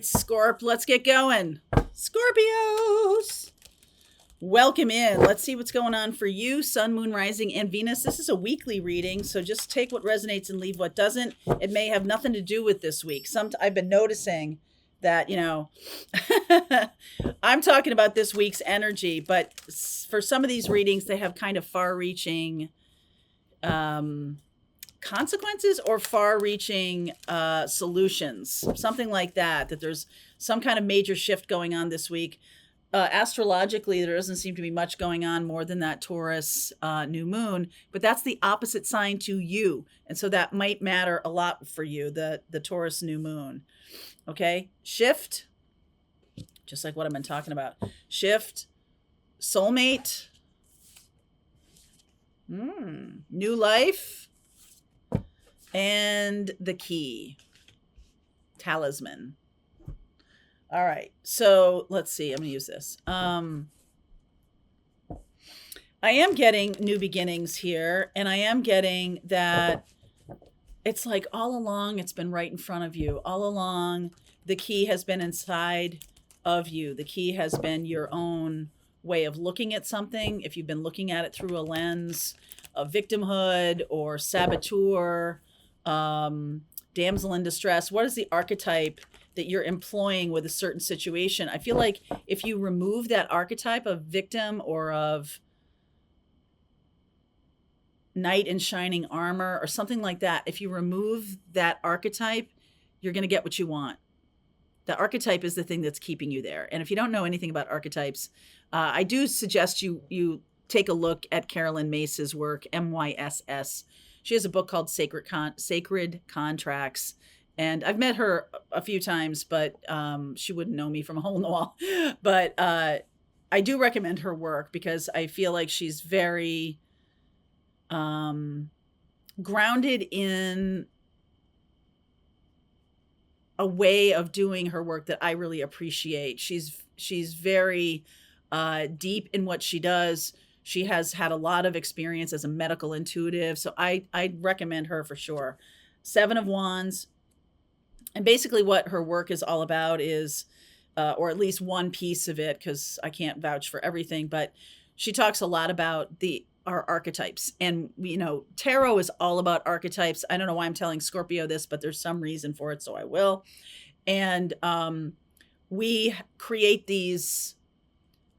Scorp, let's get going. Scorpios, welcome in. Let's see what's going on for you, Sun, Moon, Rising, and Venus. This is a weekly reading, so just take what resonates and leave what doesn't. It may have nothing to do with this week. I've been noticing that, I'm talking about this week's energy, but for some of these readings, they have kind of far-reaching consequences or far-reaching solutions, something like that there's some kind of major shift going on this week. Astrologically, there doesn't seem to be much going on more than that Taurus new moon, but that's the opposite sign to you, and so that might matter a lot for you, the Taurus new moon. Okay, shift, just like what I've been talking about. Shift, soulmate, new life, and the key, talisman. All right, so let's see. I'm gonna use this. I am getting new beginnings here, and I am getting that it's like all along it's been right in front of you. All along, the key has been inside of you. The key has been your own way of looking at something. If you've been looking at it through a lens of victimhood or saboteur, damsel in distress, what is the archetype that you're employing with a certain situation? I feel like if you remove that archetype of victim or of knight in shining armor or something like that, if you remove that archetype, you're going to get what you want. The archetype is the thing that's keeping you there. And if you don't know anything about archetypes, I do suggest you take a look at Carolyn Mace's work, MYSS. She has a book called Sacred Contracts. And I've met her a few times, but she wouldn't know me from a hole in the wall. But I do recommend her work because I feel like she's very grounded in a way of doing her work that I really appreciate. She's very deep in what she does. She has had a lot of experience as a medical intuitive, so I recommend her for sure. Seven of Wands, and basically what her work is all about is, or at least one piece of it, because I can't vouch for everything, but she talks a lot about our archetypes. And, tarot is all about archetypes. I don't know why I'm telling Scorpio this, but there's some reason for it, so I will. And we create these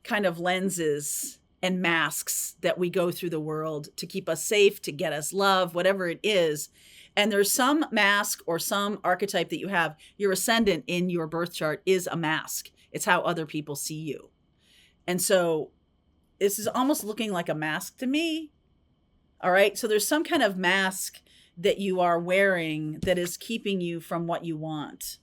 kind of lenses and masks that we go through the world to keep us safe, to get us love, whatever it is. And there's some mask or some archetype that you have. Your ascendant in your birth chart is a mask. It's how other people see you. And so this is almost looking like a mask to me. All right. So there's some kind of mask that you are wearing that is keeping you from what you want.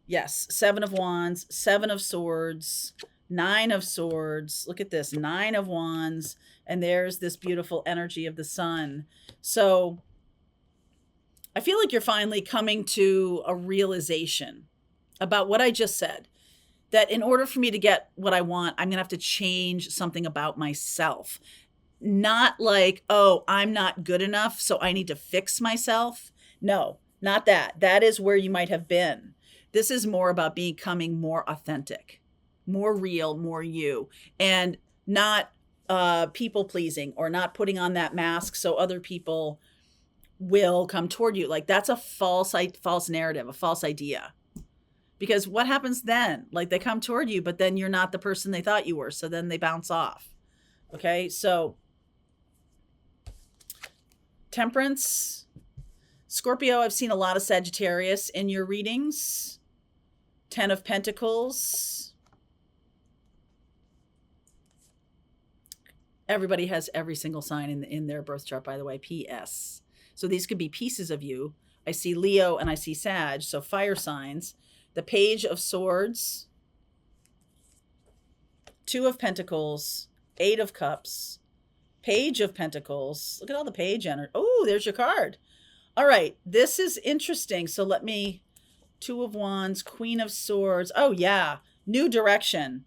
Yes. Seven of Wands, Seven of Swords, Nine of Swords. Look at this. Nine of Wands. And there's this beautiful energy of the sun. So I feel like you're finally coming to a realization about what I just said. That in order for me to get what I want, I'm going to have to change something about myself. Not like, oh, I'm not good enough, so I need to fix myself. No, not that. That is where you might have been. This is more about becoming more authentic, more real, more you, and not people pleasing or not putting on that mask so other people will come toward you. Like that's a false narrative, a false idea. Because what happens then? Like they come toward you, but then you're not the person they thought you were. So then they bounce off. Okay. So Temperance, Scorpio, I've seen a lot of Sagittarius in your readings. 10 of Pentacles. Everybody has every single sign in their birth chart, by the way, PS. So these could be pieces of you. I see Leo and I see Sag. So fire signs. The Page of Swords, Two of Pentacles, Eight of Cups, Page of Pentacles. Look at all the page energy. Oh, there's your card. All right, this is interesting. So let me, Two of Wands, Queen of Swords. Oh yeah, new direction.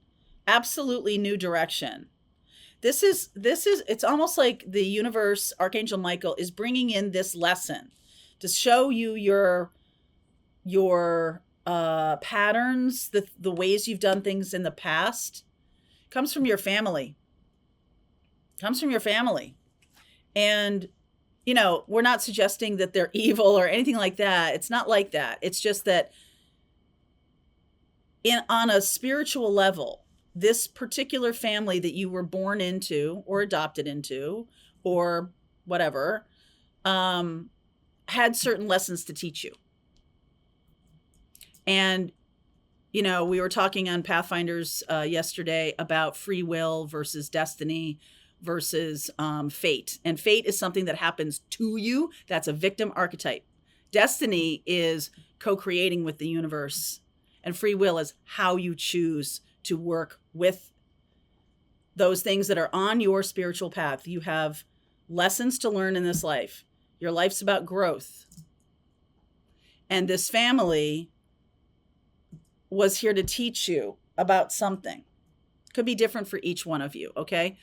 Absolutely new direction. This is, it's almost like the universe, Archangel Michael is bringing in this lesson to show you your patterns, the ways you've done things in the past, comes from your family. Comes from your family. And, we're not suggesting that they're evil or anything like that. It's not like that. It's just that on a spiritual level, this particular family that you were born into or adopted into or whatever, had certain lessons to teach you. And, we were talking on Pathfinders yesterday about free will versus destiny versus fate. And fate is something that happens to you. That's a victim archetype. Destiny is co-creating with the universe. And free will is how you choose to work with those things that are on your spiritual path. You have lessons to learn in this life. Your life's about growth. And this family was here to teach you about something. Could be different for each one of you, okay?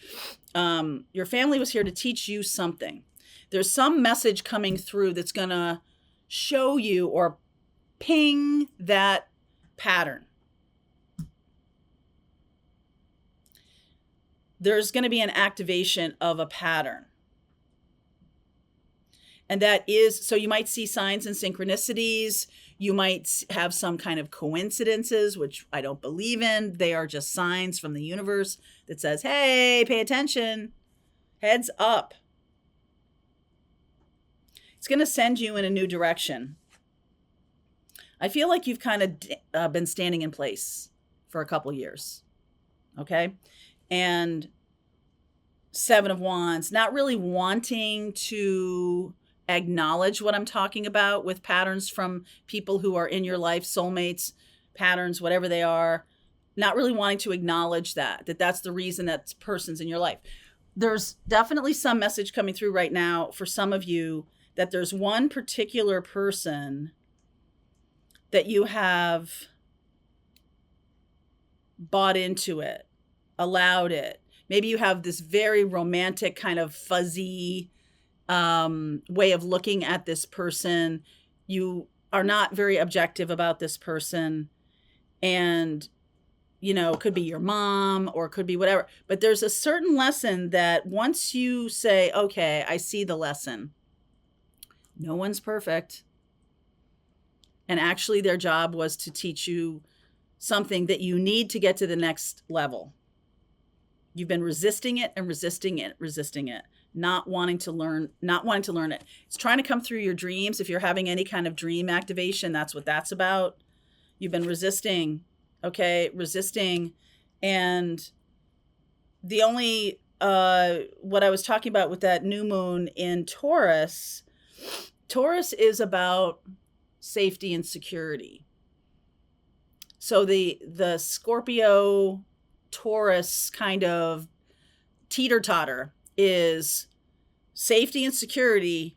Your family was here to teach you something. There's some message coming through that's going to show you or ping that pattern. There's going to be an activation of a pattern. And that is, so you might see signs and synchronicities. You might have some kind of coincidences, which I don't believe in. They are just signs from the universe that says, hey, pay attention, heads up. It's going to send you in a new direction. I feel like you've kind of been standing in place for a couple years. Okay. And Seven of Wands, not really wanting to acknowledge what I'm talking about with patterns from people who are in your life, soulmates, patterns, whatever they are, not really wanting to acknowledge that's the reason that person's in your life. There's definitely some message coming through right now for some of you that there's one particular person that you have bought into it, allowed it. Maybe you have this very romantic kind of fuzzy way of looking at this person. You are not very objective about this person. And, it could be your mom or it could be whatever. But there's a certain lesson that once you say, okay, I see the lesson. No one's perfect. And actually their job was to teach you something that you need to get to the next level. You've been resisting it and resisting it, not wanting to learn it. It's trying to come through your dreams. If you're having any kind of dream activation, that's what that's about. You've been resisting, okay? Resisting. And the only, what I was talking about with that new moon in Taurus is about safety and security. So the Scorpio Taurus kind of teeter-totter is safety and security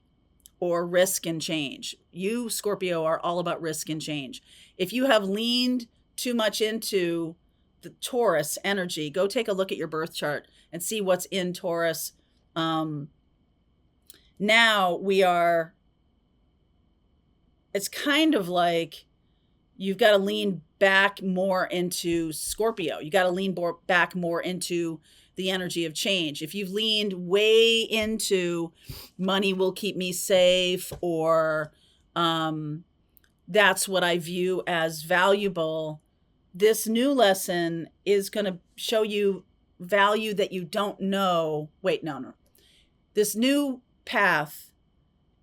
or risk and change. You, Scorpio, are all about risk and change. If you have leaned too much into the Taurus energy, go take a look at your birth chart and see what's in Taurus. Now it's kind of like you've got to lean back more into Scorpio. You got to lean back more into the energy of change. If you've leaned way into money will keep me safe, or that's what I view as valuable, this new lesson is going to show you value that you don't know. Wait, no. This new path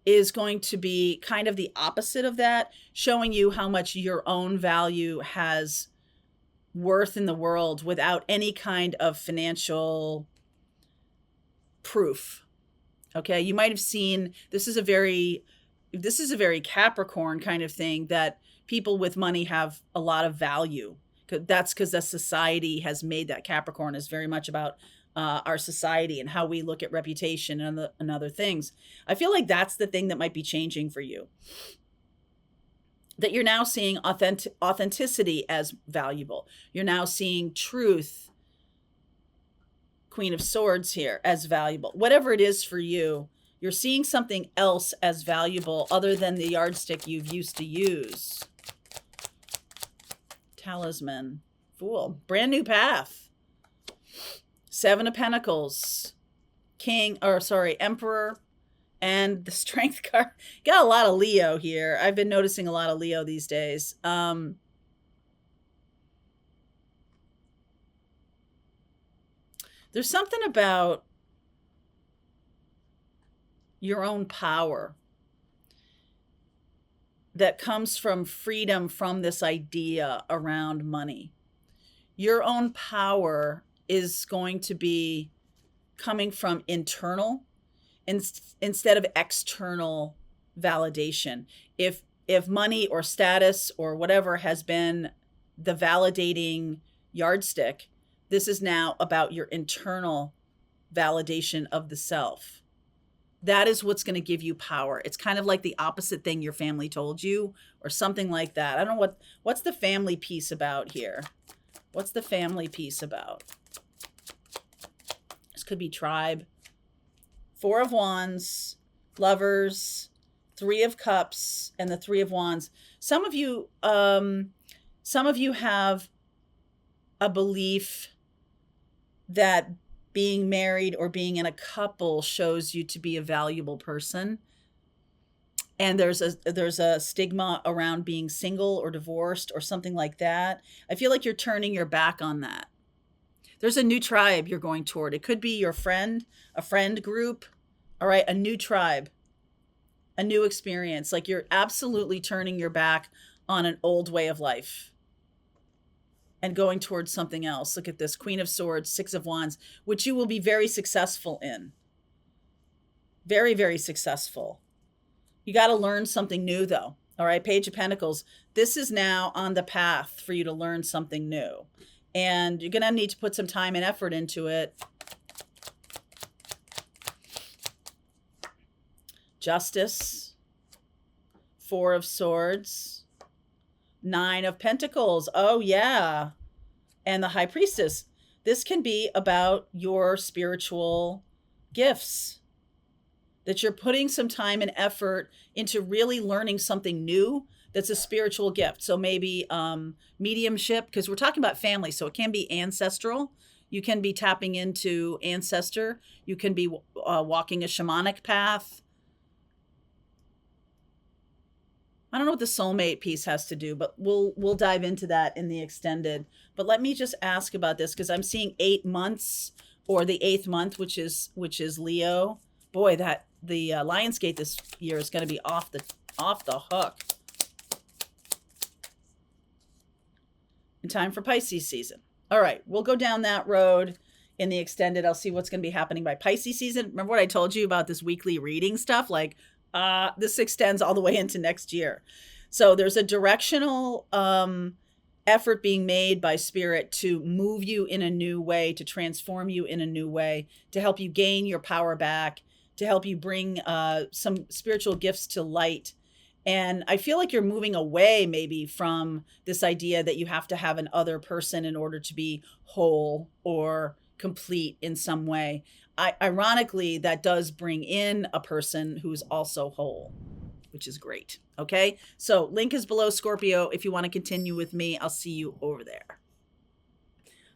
is going to be kind of the opposite of that, showing you how much your own value has worth in the world without any kind of financial proof. Okay. You might have seen, this is a very Capricorn kind of thing, that people with money have a lot of value. That's because the society has made that. Capricorn is very much about our society and how we look at reputation and other things. I feel like that's the thing that might be changing for you. That you're now seeing authenticity as valuable. You're now seeing truth, Queen of Swords here, as valuable. Whatever it is for you, you're seeing something else as valuable other than the yardstick you've used to use. Talisman. Fool. Brand new path. Seven of Pentacles. Emperor. And the Strength card. Got a lot of Leo here. I've been noticing a lot of Leo these days. There's something about your own power that comes from freedom from this idea around money. Your own power is going to be coming from internal instead of external validation. If money or status or whatever has been the validating yardstick, this is now about your internal validation of the self. That is what's going to give you power. It's kind of like the opposite thing your family told you or something like that. I don't know what's the family piece about here. What's the family piece about? This could be tribe. Four of Wands, Lovers, Three of Cups, and the Three of Wands. Some of you have a belief that being married or being in a couple shows you to be a valuable person. And there's a stigma around being single or divorced or something like that. I feel like you're turning your back on that. There's a new tribe you're going toward. It could be your friend, a friend group. All right, a new tribe, a new experience. Like you're absolutely turning your back on an old way of life and going towards something else. Look at this, Queen of Swords, Six of Wands, which you will be very successful in. Very, very successful. You got to learn something new though. All right, Page of Pentacles. This is now on the path for you to learn something new. And you're going to need to put some time and effort into it. Justice. Four of Swords. Nine of Pentacles. Oh, yeah. And the High Priestess. This can be about your spiritual gifts. That you're putting some time and effort into really learning something new that's a spiritual gift. So maybe mediumship, because we're talking about family. So it can be ancestral. You can be tapping into ancestor. You can be walking a shamanic path. I don't know what the soulmate piece has to do, but we'll dive into that in the extended. But let me just ask about this because I'm seeing 8 months or the 8th month, which is Leo. Boy, that the Lionsgate this year is going to be off the hook. In time for Pisces season. All right, we'll go down that road in the extended. I'll see what's going to be happening by Pisces season. Remember what I told you about this weekly reading stuff? Like, this extends all the way into next year. So there's a directional effort being made by Spirit to move you in a new way, to transform you in a new way, to help you gain your power back, to help you bring some spiritual gifts to light. And I feel like you're moving away maybe from this idea that you have to have an other person in order to be whole or complete in some way. Ironically, that does bring in a person who's also whole, which is great. Okay, so link is below, Scorpio. If you want to continue with me, I'll see you over there.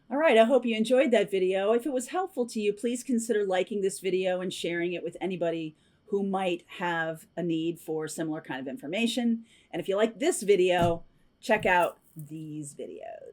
All right, I hope you enjoyed that video. If it was helpful to you, please consider liking this video and sharing it with anybody who might have a need for similar kind of information. And if you like this video, check out these videos.